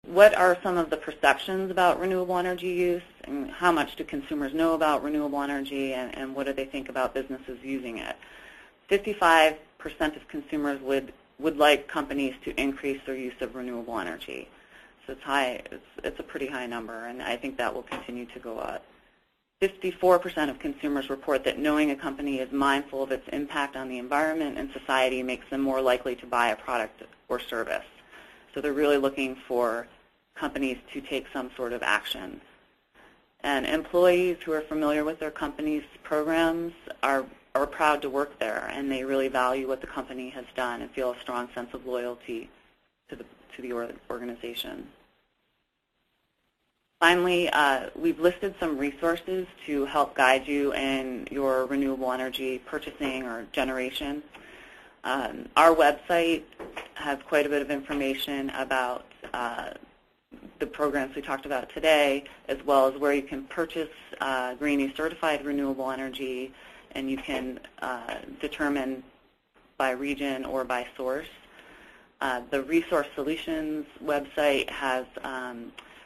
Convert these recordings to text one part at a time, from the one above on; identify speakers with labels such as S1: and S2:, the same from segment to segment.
S1: what are some of the perceptions about renewable energy use, and how much do consumers know about renewable energy, and what do they think about businesses using it? 55% of consumers would like companies to increase their use of renewable energy. So it's high. It's a pretty high number, and I think that will continue to go up. 54% of consumers report that knowing a company is mindful of its impact on the environment and society makes them more likely to buy a product or service. So they're really looking for companies to take some sort of action. And employees who are familiar with their company's programs are proud to work there, and they really value what the company has done and feel a strong sense of loyalty to the organization. Finally, we've listed some resources to help guide you in your renewable energy purchasing or generation. Our website has quite a bit of information about the programs we talked about today, as well as where you can purchase Greenie certified renewable energy, and you can determine by region or by source. The Resource Solutions website has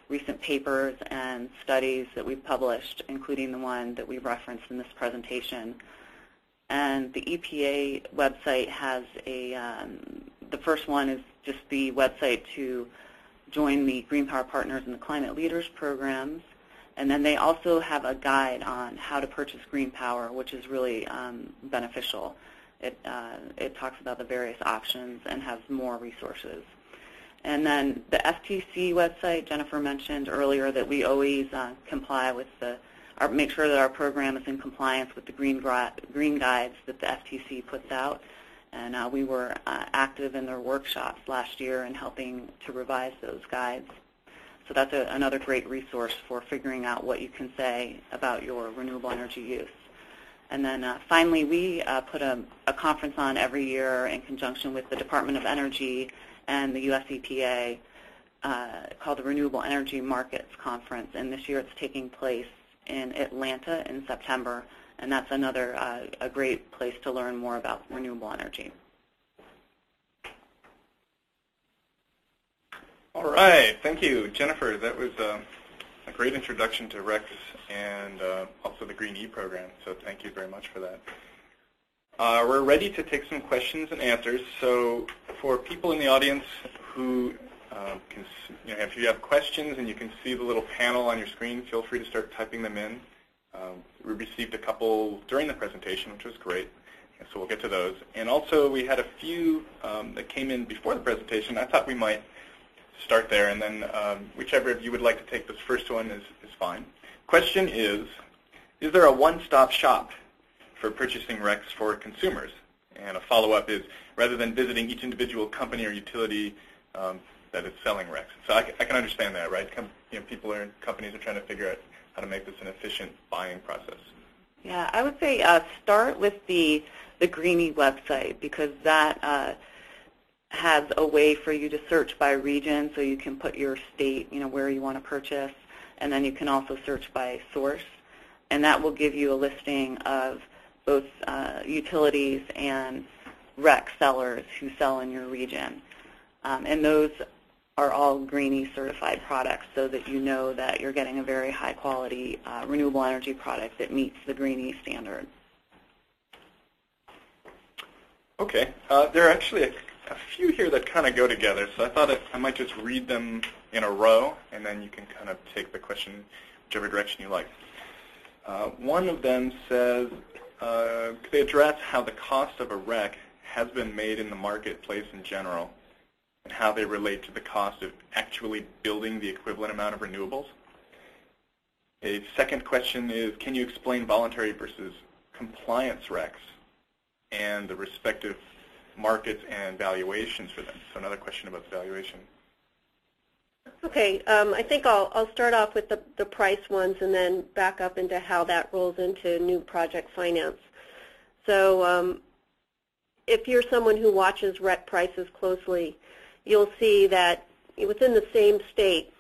S1: recent papers and studies that we've published, including the one that we've referenced in this presentation. And the EPA website has the first one is just the website to join the Green Power Partners and the Climate Leaders programs. And then they also have a guide on how to purchase green power, which is really beneficial. It talks about the various options and has more resources. And then the FTC website, Jennifer mentioned earlier that we always comply with make sure that our program is in compliance with the green guides that the FTC puts out. And we were active in their workshops last year in helping to revise those guides. So that's another great resource for figuring out what you can say about your renewable energy use. And then finally, we put a conference on every year in conjunction with the Department of Energy and the US EPA called the Renewable Energy Markets Conference. And this year it's taking place in Atlanta in September. And that's another a great place to learn more about renewable energy.
S2: All right, thank you, Jennifer. That was a great introduction to RECs and also the Green E program, so thank you very much for that. We're ready to take some questions and answers, so for people in the audience who if you have questions and you can see the little panel on your screen, feel free to start typing them in. We received a couple during the presentation, which was great, and so we'll get to those. And also we had a few that came in before the presentation. I thought we might start there, and then whichever of you would like to take this first one is fine. Question is there a one-stop shop for purchasing RECs for consumers? And a follow-up is, rather than visiting each individual company or utility that is selling RECs. So I can understand that, right? People and companies are trying to figure out how to make this an efficient buying process.
S1: Yeah, I would say start with the Greenie website, because that has a way for you to search by region, so you can put your state, where you want to purchase, and then you can also search by source, and that will give you a listing of both utilities and REC sellers who sell in your region. And those are all Greenie certified products, so that you know that you're getting a very high quality renewable energy product that meets the Greenie standard.
S2: Okay, there are actually a few here that kind of go together, so I thought I might just read them in a row, and then you can kind of take the question whichever direction you like. One of them says, could they address how the cost of a REC has been made in the marketplace in general, and how they relate to the cost of actually building the equivalent amount of renewables? A second question is, can you explain voluntary versus compliance RECs and the respective markets and valuations for them? So another question about the valuation.
S3: Okay, I think I'll start off with the price ones and then back up into how that rolls into new project finance. So if you're someone who watches REC prices closely, you'll see that within the same state,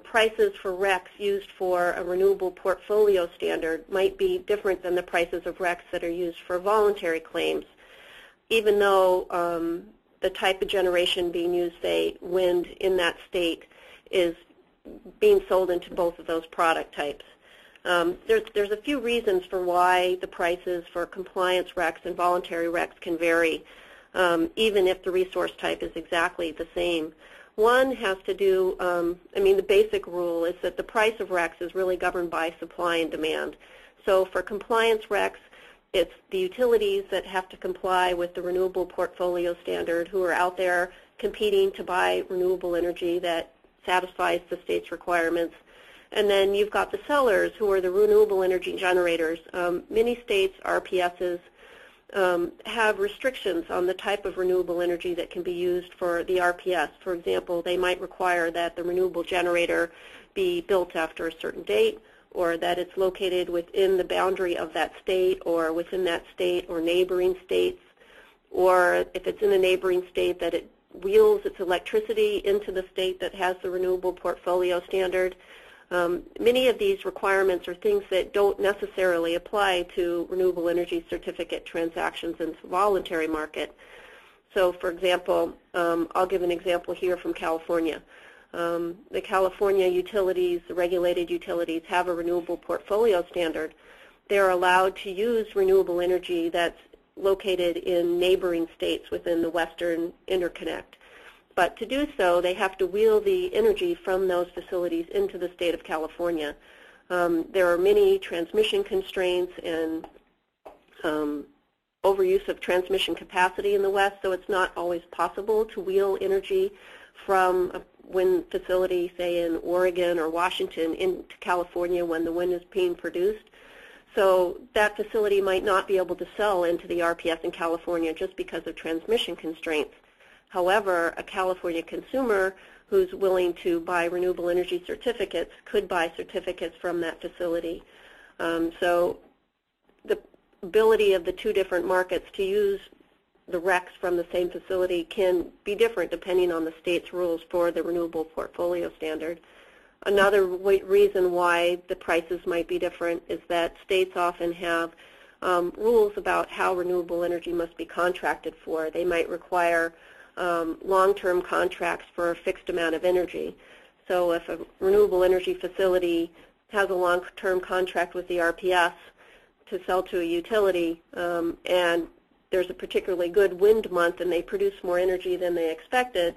S3: prices for RECs used for a renewable portfolio standard might be different than the prices of RECs that are used for voluntary claims, even though the type of generation being used, say wind in that state, is being sold into both of those product types. There's a few reasons for why the prices for compliance RECs and voluntary RECs can vary, even if the resource type is exactly the same. One has to do, the basic rule is that the price of RECs is really governed by supply and demand. So for compliance RECs, it's the utilities that have to comply with the renewable portfolio standard who are out there competing to buy renewable energy that satisfies the state's requirements. And then you've got the sellers who are the renewable energy generators. Many states' RPSs have restrictions on the type of renewable energy that can be used for the RPS. For example, they might require that the renewable generator be built after a certain date, or that it's located within the boundary of that state or within that state or neighboring states, or if it's in a neighboring state that it wheels its electricity into the state that has the renewable portfolio standard. Many of these requirements are things that don't necessarily apply to renewable energy certificate transactions in the voluntary market. So for example, I'll give an example here from California. The California utilities, the regulated utilities, have a renewable portfolio standard. They're allowed to use renewable energy that's located in neighboring states within the Western Interconnect. But to do so, they have to wheel the energy from those facilities into the state of California. There are many transmission constraints and overuse of transmission capacity in the West, so it's not always possible to wheel energy from a wind facility, say in Oregon or Washington, into California when the wind is being produced. So that facility might not be able to sell into the RPS in California just because of transmission constraints. However, a California consumer who's willing to buy renewable energy certificates could buy certificates from that facility. So the ability of the two different markets to use the RECs from the same facility can be different depending on the state's rules for the renewable portfolio standard. Another reason why the prices might be different is that states often have rules about how renewable energy must be contracted for. They might require long-term contracts for a fixed amount of energy. So if a renewable energy facility has a long-term contract with the RPS to sell to a utility, and there's a particularly good wind month and they produce more energy than they expected,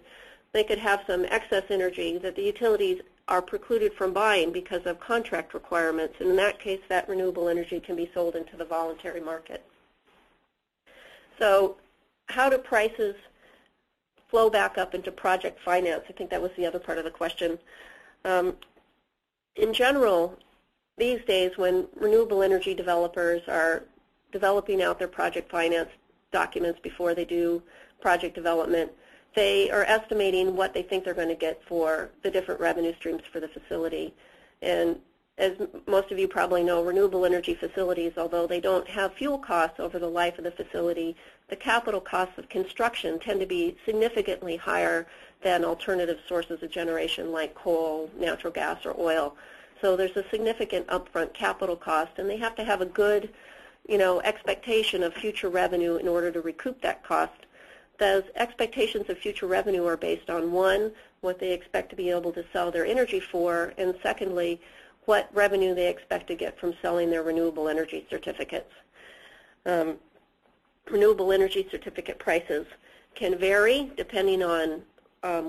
S3: they could have some excess energy that the utilities are precluded from buying because of contract requirements. And in that case, that renewable energy can be sold into the voluntary market. So how do prices flow back up into project finance? I think that was the other part of the question. In general, these days when renewable energy developers are developing out their project finance documents before they do project development, they are estimating what they think they're going to get for the different revenue streams for the facility. And as most of you probably know, renewable energy facilities, although they don't have fuel costs over the life of the facility, the capital costs of construction tend to be significantly higher than alternative sources of generation like coal, natural gas, or oil. So there's a significant upfront capital cost, and they have to have a good, expectation of future revenue in order to recoup that cost. Those expectations of future revenue are based on, one, what they expect to be able to sell their energy for, and secondly, what revenue they expect to get from selling their renewable energy certificates. Renewable energy certificate prices can vary depending on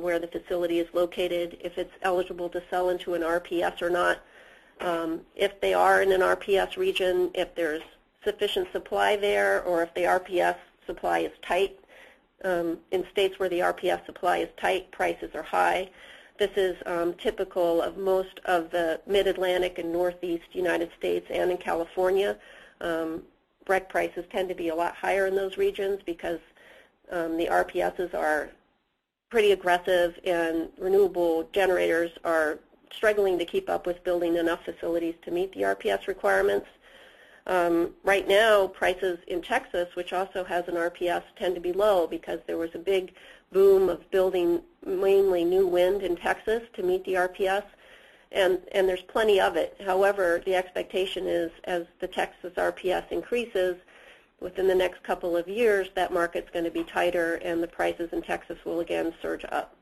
S3: where the facility is located, if it's eligible to sell into an RPS or not. If they are in an RPS region, if there's sufficient supply there, or if the RPS supply is tight. In states where the RPS supply is tight, prices are high. This is typical of most of the mid-Atlantic and northeast United States and in California. REC prices tend to be a lot higher in those regions because the RPSs are pretty aggressive and renewable generators are struggling to keep up with building enough facilities to meet the RPS requirements. Right now, prices in Texas, which also has an RPS, tend to be low because there was a big boom of building mainly new wind in Texas to meet the RPS, and there's plenty of it. However, the expectation is as the Texas RPS increases, within the next couple of years, that market's going to be tighter and the prices in Texas will again surge up.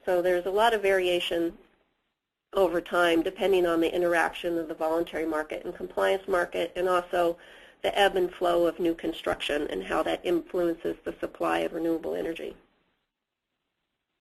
S3: So there's a lot of variation over time, depending on the interaction of the voluntary market and compliance market, and also the ebb and flow of new construction and how that influences the supply of renewable energy.